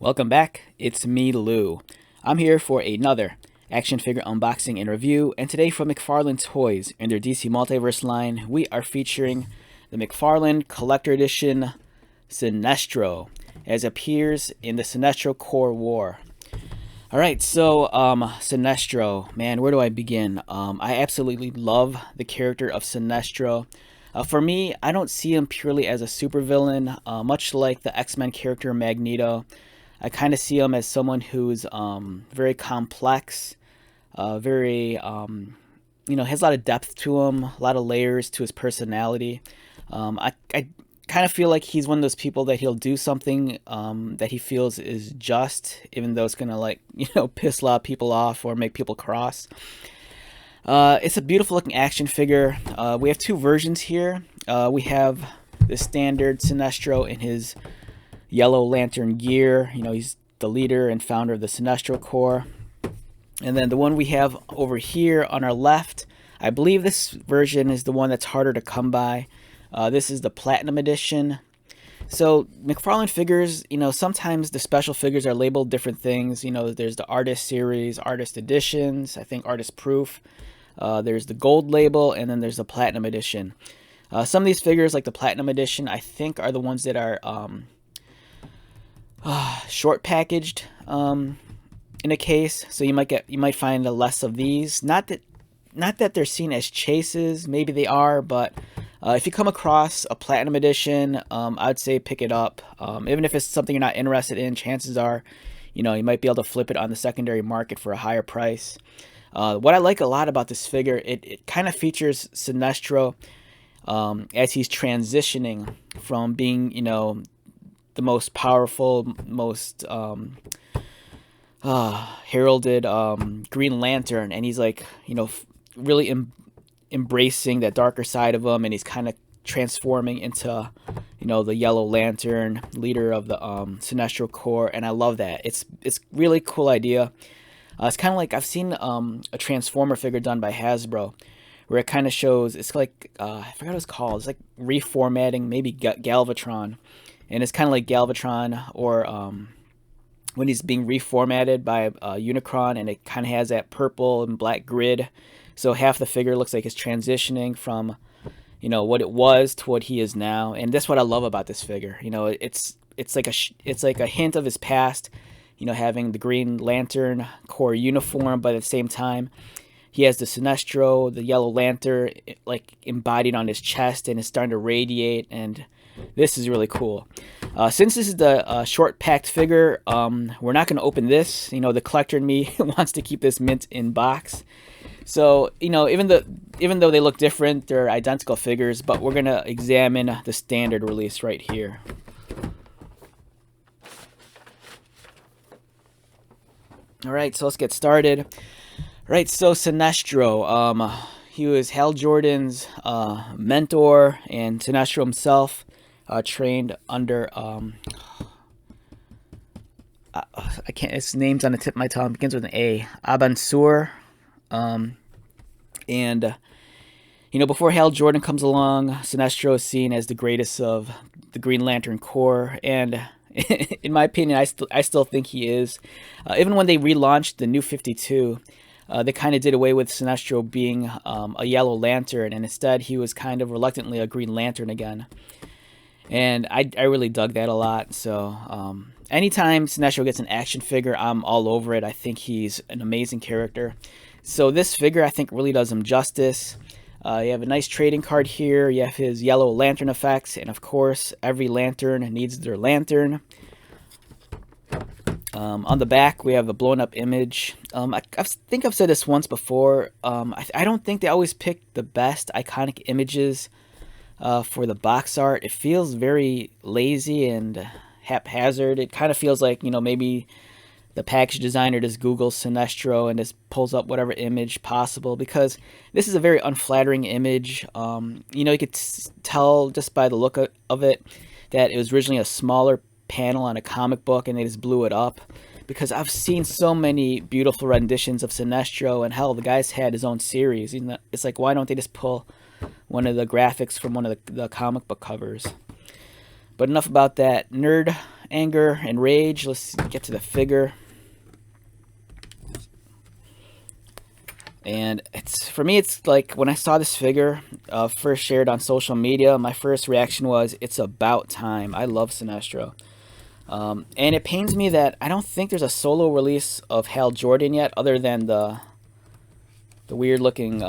Welcome back, it's me, Lou. I'm here for another action figure unboxing and review, and today from McFarlane Toys in their DC Multiverse line, we are featuring the McFarlane Collector Edition Sinestro, as appears in the Sinestro Core War. Alright, so, Sinestro, man, where do I begin? I absolutely love the character of Sinestro. For me, I don't see him purely as a supervillain, much like the X-Men character Magneto. I kind of see him as someone who's very complex, very, has a lot of depth to him, a lot of layers to his personality. I kind of feel like he's one of those people that he'll do something that he feels is just, even though it's going to, piss a lot of people off or make people cross. It's a beautiful looking action figure. We have two versions here. We have the standard Sinestro in his Yellow Lantern gear. He's the leader and founder of the Sinestro Corps. And then the one we have over here on our left, I believe this version is the one that's harder to come by. This is the Platinum Edition. So McFarlane figures, sometimes the special figures are labeled different things. There's the Artist Series, Artist Editions, I think Artist Proof. There's the Gold label, and then there's the Platinum Edition. Some of these figures, like the Platinum Edition, I think are the ones that are short packaged in a case, so you might find less of these. Not that they're seen as chases, maybe they are, but if you come across a Platinum Edition, I'd say pick it up. Even if it's something you're not interested in, chances are, you might be able to flip it on the secondary market for a higher price. What I like a lot about this figure, it kind of features Sinestro as he's transitioning from being, the most powerful, most heralded Green Lantern, and he's really embracing that darker side of him, and he's kind of transforming into, the Yellow Lantern, leader of the Sinestro Corps, and I love that. It's really cool idea. It's kind of like I've seen a Transformer figure done by Hasbro, where it kind of shows, it's like, I forgot what it's called, it's like reformatting maybe Galvatron. And it's kind of like Galvatron, or when he's being reformatted by Unicron, and it kind of has that purple and black grid. So half the figure looks like it's transitioning from, what it was to what he is now. And that's what I love about this figure. It's like a hint of his past. Having the Green Lantern Corps uniform, but at the same time, he has the Sinestro, the Yellow Lantern, like embodied on his chest, and it's starting to radiate, and this is really cool. Since this is the short packed figure, we're not going to open this. The collector in me wants to keep this mint in box. So, even though they look different, they're identical figures, but we're going to examine the standard release right here. Alright, so let's get started. Right, so Sinestro, he was Hal Jordan's mentor, and Sinestro himself trained under, I can't, his name's on the tip of my tongue, begins with an A, Abansur, and, before Hal Jordan comes along, Sinestro is seen as the greatest of the Green Lantern Corps, and in my opinion, I still think he is. Even when they relaunched the New 52, they kind of did away with Sinestro being a Yellow Lantern, and instead he was kind of reluctantly a Green Lantern again. And I really dug that a lot. So anytime Sinestro gets an action figure, I'm all over it. I think he's an amazing character. So this figure, I think, really does him justice. You have a nice trading card here. You have his Yellow Lantern effects, and of course, every lantern needs their lantern. On the back, we have a blown up image. I think I've said this once before. I don't think they always pick the best iconic images for the box art. It feels very lazy and haphazard. It kind of feels like, maybe the package designer just Googles Sinestro and just pulls up whatever image possible, because this is a very unflattering image. You could tell just by the look of it that it was originally a smaller panel on a comic book, and they just blew it up, because I've seen so many beautiful renditions of Sinestro, and hell, the guy's had his own series. It's like, why don't they just pull one of the graphics from one of the comic book covers? But enough about that. Nerd anger and rage. Let's get to the figure. And for me, it's like when I saw this figure first shared on social media, my first reaction was, it's about time. I love Sinestro. And it pains me that I don't think there's a solo release of Hal Jordan yet, other than the weird looking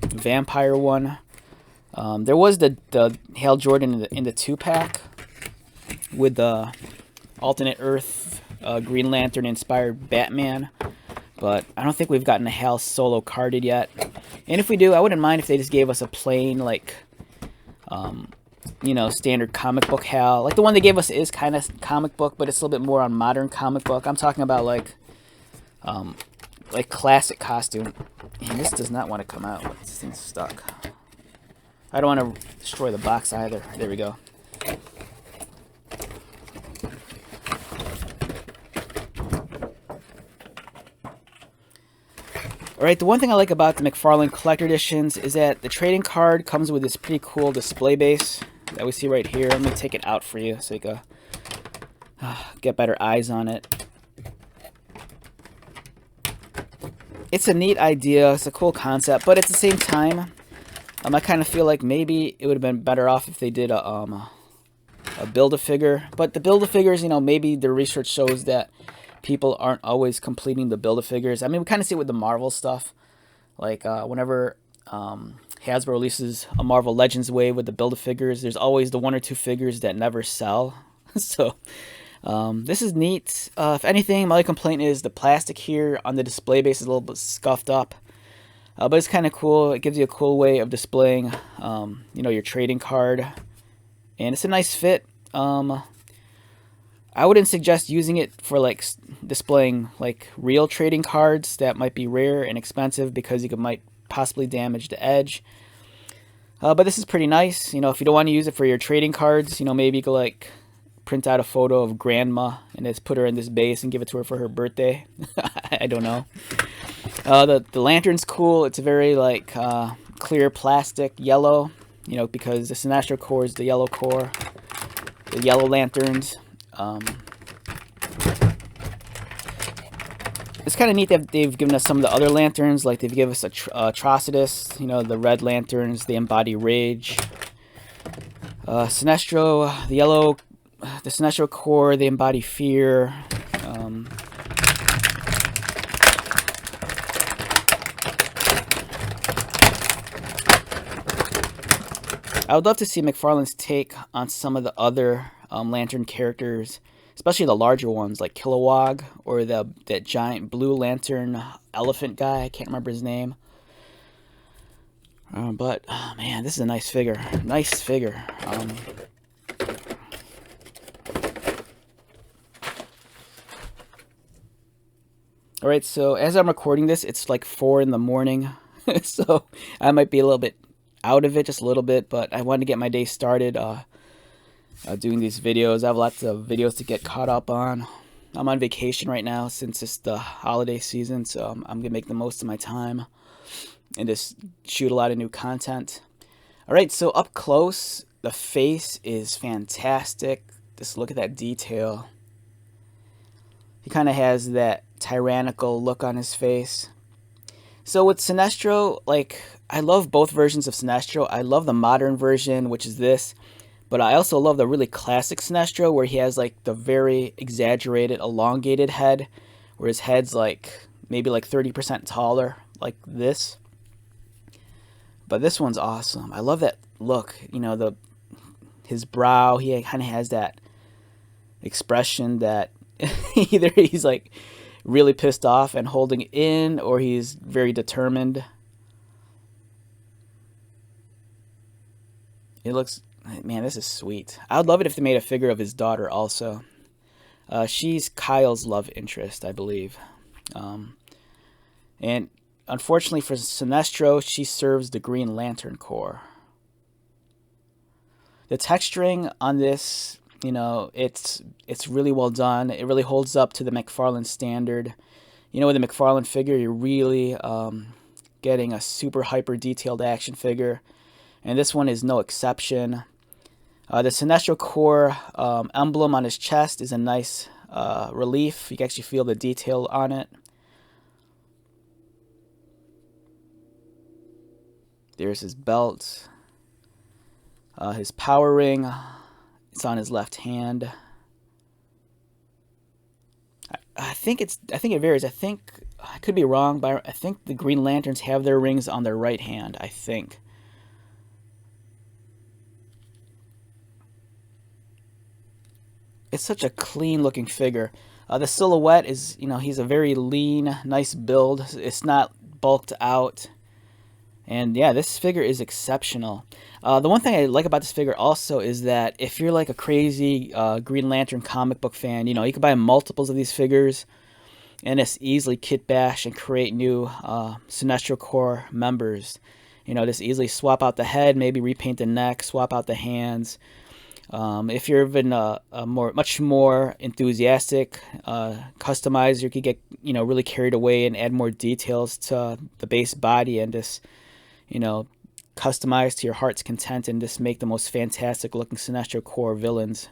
vampire one. There was the Hal Jordan in the 2-pack with the alternate Earth Green Lantern inspired Batman. But I don't think we've gotten a Hal solo carded yet. And if we do, I wouldn't mind if they just gave us a plain, like, you know, standard comic book Hal. Like, the one they gave us is kind of comic book, but it's a little bit more on modern comic book. I'm talking about, like classic costume. And this does not want to come out. This thing's stuck. I don't want to destroy the box either. There we go. Alright, the one thing I like about the McFarlane Collector Editions is that the trading card comes with this pretty cool display base that we see right here. Let me take it out for you so you can get better eyes on it. It's a neat idea, it's a cool concept, but at the same time, I kind of feel like maybe it would have been better off if they did a Build-A-Figure. But the Build-A-Figures, you know, maybe the research shows that people aren't always completing the Build-A-Figures. I mean, we kind of see it with the Marvel stuff. Like, whenever Hasbro releases a Marvel Legends wave with the Build-A-Figures, there's always the 1 or 2 figures that never sell. So, this is neat. If anything, my only complaint is the plastic here on the display base is a little bit scuffed up. But it's kind of cool. It gives you a cool way of displaying, you know, your trading card. And it's a nice fit. I wouldn't suggest using it for, like, displaying, like, real trading cards that might be rare and expensive, because you might possibly damage the edge. But this is pretty nice. You know, if you don't want to use it for your trading cards, you know, maybe you could, like, print out a photo of Grandma and just put her in this base and give it to her for her birthday. I don't know. The lantern's cool. It's a very, like, clear plastic yellow, you know, because the Sinestro core is the yellow core. The yellow lanterns. It's kind of neat that they've given us some of the other lanterns. Like, they've given us Atrocitus, you know, the red lanterns, they embody rage. Sinestro, the Sinestro core, they embody fear. I would love to see McFarlane's take on some of the other lantern characters, especially the larger ones like Kilowog, or that giant blue lantern elephant guy. I can't remember his name. But oh man, this is a nice figure. Nice figure. Alright, so as I'm recording this, it's like 4 in the morning. So I might be a little bit out of it, just a little bit, but I wanted to get my day started doing these videos. I have lots of videos to get caught up on. I'm on vacation right now since it's the holiday season, so I'm going to make the most of my time and just shoot a lot of new content. Alright, so up close, the face is fantastic. Just look at that detail. He kind of has that tyrannical look on his face. So with Sinestro, like, I love both versions of Sinestro. I love the modern version, which is this, but I also love the really classic Sinestro, where he has, like, the very exaggerated, elongated head, where his head's, like, maybe, like, 30% taller, like this. But this one's awesome. I love that look. You know, his brow, he kind of has that expression that either he's, like, really pissed off and holding it in, or he's very determined. It looks, man, this is sweet. I would love it if they made a figure of his daughter also. She's Kyle's love interest, I believe. And unfortunately for Sinestro, she serves the Green Lantern Corps. The texturing on this, you know, it's really well done. It really holds up to the McFarlane standard. You know, with the McFarlane figure, you're really getting a super hyper detailed action figure. And this one is no exception. The Sinestro core emblem on his chest is a nice relief. You can actually feel the detail on it. There's his belt. His power ring. It's on his left hand. I think it varies. I could be wrong, but I think the Green Lanterns have their rings on their right hand, I think. It's such a clean looking figure. The silhouette is, he's a very lean, nice build. It's not bulked out. And yeah, this figure is exceptional. The one thing I like about this figure also is that if you're like a crazy Green Lantern comic book fan, you can buy multiples of these figures and just easily kit bash and create new Sinestro Corps members. Just easily swap out the head, maybe repaint the neck, swap out the hands. If you're even much more enthusiastic customizer, you could get really carried away and add more details to the base body and just customize to your heart's content and just make the most fantastic looking Sinestro Corps villains.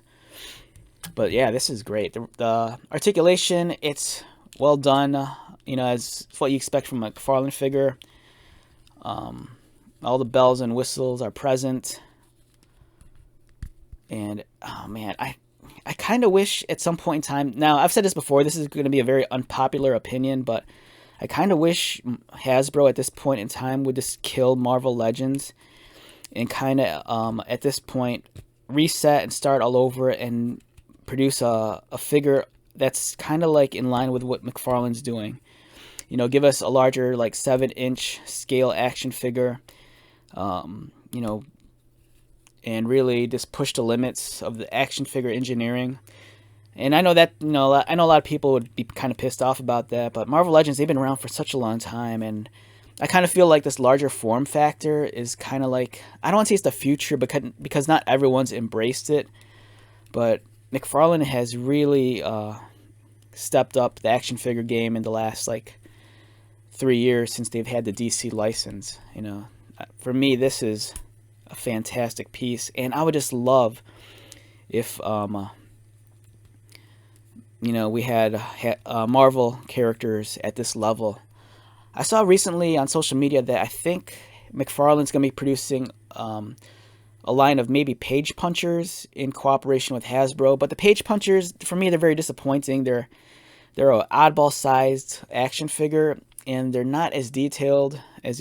But yeah, this is great. The articulation, it's well done. As what you expect from a McFarlane figure. All the bells and whistles are present. And oh man, I kind of wish at some point in time. Now I've said this before. This is going to be a very unpopular opinion, but I kind of wish Hasbro at this point in time would just kill Marvel Legends and kind of at this point reset and start all over and produce a figure that's kind of like in line with what McFarlane's doing. Give us a larger like 7-inch scale action figure. And really just push the limits of the action figure engineering. And I know that, I know a lot of people would be kind of pissed off about that, but Marvel Legends, they've been around for such a long time, and I kind of feel like this larger form factor is kind of like, I don't want to say it's the future because not everyone's embraced it, but McFarlane has really stepped up the action figure game in the last like 3 years since they've had the DC license. For me, this is a fantastic piece, and I would just love if we had Marvel characters at this level. I saw recently on social media that I think McFarlane's going to be producing a line of maybe Page Punchers in cooperation with Hasbro, but the Page Punchers, for me, they're very disappointing. They're an oddball sized action figure, and they're not as detailed as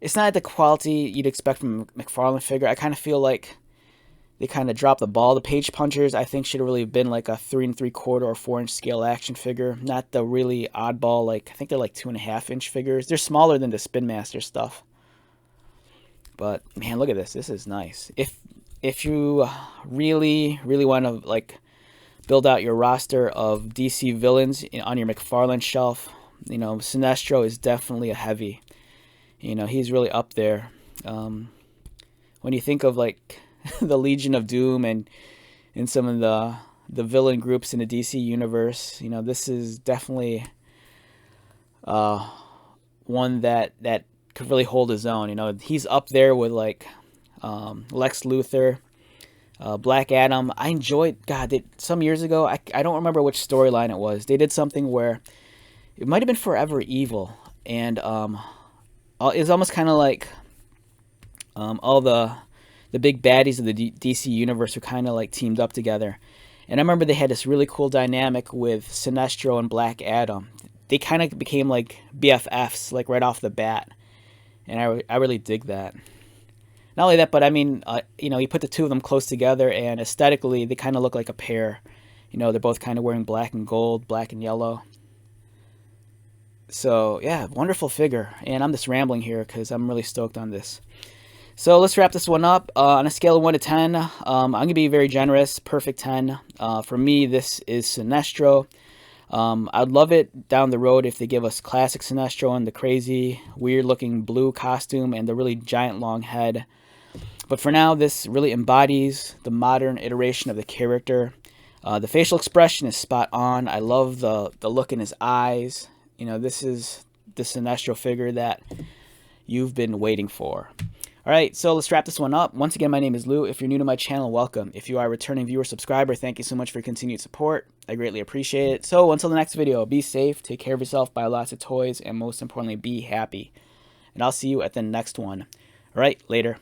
it's not the quality you'd expect from a McFarlane figure. I kind of feel like they kind of dropped the ball. The Page Punchers, I think, should have really been like a 3 3/4 or 4-inch scale action figure, not the really oddball, like, I think they're like 2.5-inch figures. They're smaller than the Spin Master stuff. But man, look at this. This is nice. If you really, really want to like build out your roster of DC villains on your McFarlane shelf, Sinestro is definitely a heavy. He's really up there. When you think of like the Legion of Doom and some of the villain groups in the DC universe, this is definitely one that could really hold his own. He's up there with like Lex Luthor, Black Adam. I enjoyed some years ago. I don't remember which storyline it was. They did something where it might have been Forever Evil, and it was almost kind of like all the big baddies of the DC universe were kind of like teamed up together. And I remember they had this really cool dynamic with Sinestro and Black Adam. They kind of became like BFFs like right off the bat. And I really dig that. Not only that, but I mean, you put the two of them close together, and aesthetically they kind of look like a pair. They're both kind of wearing black and gold, black and yellow. So yeah, wonderful figure. And I'm just rambling here because I'm really stoked on this. So let's wrap this one up. On a scale of 1 to 10, I'm going to be very generous. Perfect 10. For me, this is Sinestro. I'd love it down the road if they give us classic Sinestro and the crazy, weird-looking blue costume and the really giant long head. But for now, this really embodies the modern iteration of the character. The facial expression is spot on. I love the look in his eyes. This is the Sinestro figure that you've been waiting for. All right, so let's wrap this one up. Once again, my name is Lou. If you're new to my channel, welcome. If you are a returning viewer, subscriber, thank you so much for your continued support. I greatly appreciate it. So until the next video, be safe, take care of yourself, buy lots of toys, and most importantly, be happy. And I'll see you at the next one. All right, later.